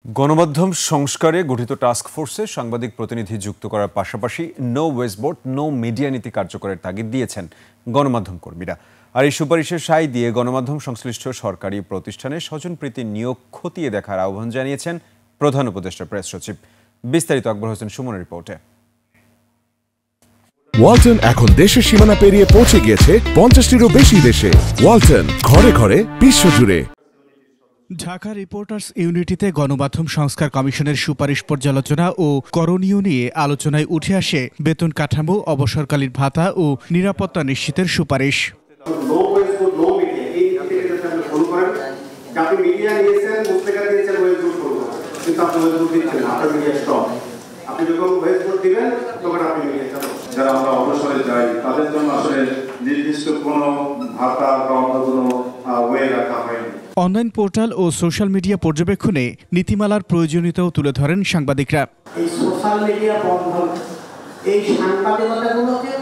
গণমাধ্যম সংস্কারে গঠিত টাস্ক ফোর্সে সাংবাদিক প্রতিনিধি যুক্ত করার পাশাপাশি নো ওয়েস্টবোর্ড নো মিডিয়া নীতি কার্যকরের তাগিদ দিয়েছেন গণমাধ্যম কর্মীরা। আর এই সুপারিশের সায় দিয়ে গণমাধ্যম সংশ্লিষ্ট সরকারি প্রতিষ্ঠানে স্বজনপ্রীতি নিয়োগ খতিয়ে দেখার আহ্বান জানিয়েছেন প্রধান উপদেষ্টা প্রেস সচিব। বিস্তারিত আকবর হোসেন সুমনের রিপোর্টে। ওয়ালটন এখন দেশের সীমানা পেরিয়ে পৌঁছে গিয়েছে 50টিরও বেশি দেশে। ওয়ালটন, ঘরে ঘরে বিশ্বজুড়ে। ঢাকা রিপোর্টার্স ইউনিটিতে গণমাধ্যম সংস্কার কমিশনের সুপারিশ পর্যালোচনা ও করণীয় নিয়ে আলোচনায় উঠে আসে বেতন কাঠামো, অবসরকালীন ভাতা ও নিরাপত্তা নিশ্চিতের সুপারিশ। যারা আমরা অবসরে যাই তাদের জন্য আসলে নির্দিষ্ট কোনো ভাতা বা অন্য কোনো ওয়ে রাখা হয়নি। অনলাইন পোর্টাল ও সোশ্যাল মিডিয়া পর্যবেক্ষণে নীতিমালার প্রয়োজনীয়তাও তুলে ধরেন সাংবাদিকরা। এই সোশ্যাল মিডিয়া বন্ধন এই সাংবাদিকতাগুলোকে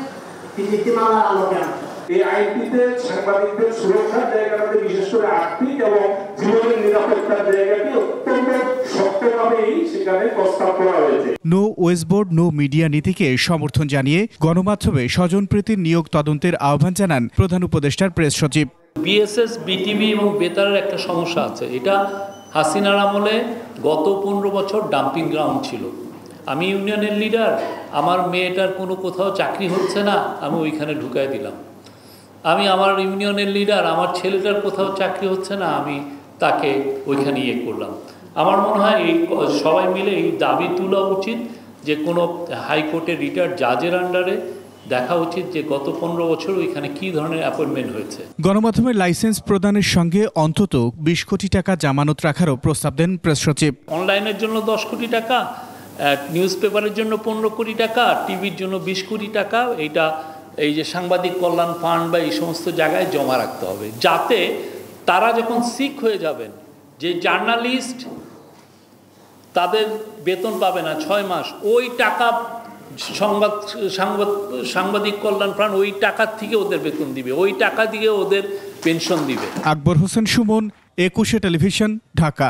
নীতিমালার আলোকে এই আইনটিতে সাংবাদিকদের সুরক্ষার জায়গাটাতে বিশেষ করে আর্থিক এবং জীবনের নিরাপত্তার জায়গাটি অত্যন্ত শক্তভাবেই সেখানে প্রস্তাব করা হয়েছে। নো ওয়েস্টবোর্ড নো মিডিয়া নীতিকে সমর্থন জানিয়ে গণমাধ্যমে স্বজনপ্রীতির নিয়োগ তদন্তের আহ্বান জানান প্রধান উপদেষ্টার প্রেস সচিব। বিএসএস, বিটিভি এবং বেতারের একটা সমস্যা আছে। এটা হাসিনার আমলে গত 15 বছর ডাম্পিং গ্রাউন্ড ছিল। আমি ইউনিয়নের লিডার, আমার মেয়েটার কোনো কোথাও চাকরি হচ্ছে না, আমি ওইখানে ঢুকাই দিলাম। আমি আমার ইউনিয়নের লিডার, আমার ছেলেটার কোথাও চাকরি হচ্ছে না, আমি তাকে ওইখানে করলাম। আমার মনে হয় এই সবাই মিলে এই দাবি তোলা উচিত যে কোনো হাইকোর্টের রিটায়ার্ড জাজের আন্ডারে দেখা উচিত যে গত 15 বছর ওইখানে কি ধরনের অ্যাপয়েন্টমেন্ট হয়েছে। গণমাধ্যমের লাইসেন্স প্রদানের সঙ্গে অন্তত 20 কোটি টাকা জামানত রাখারও প্রস্তাব দেন প্রেস সচিব। অনলাইনের জন্য 10 কোটি টাকা, নিউজ পেপারের জন্য 15 কোটি টাকা, টিভির জন্য 20 কোটি টাকা, এইটা এই যে সাংবাদিক কল্যাণ ফান্ড বা এই সমস্ত জায়গায় জমা রাখতে হবে, যাতে তারা যখন সিক হয়ে যাবেন, যে জার্নালিস্ট তাদের বেতন পাবে না 6 মাস, ওই টাকা সাংবাদিক কল্যাণ ফান্ড ওই টাকার থেকে ওদের বেতন দিবে, ওই টাকা দিয়ে ওদের পেনশন দিবে। আকবর হোসেন সুমন, 21 টেলিভিশন, ঢাকা।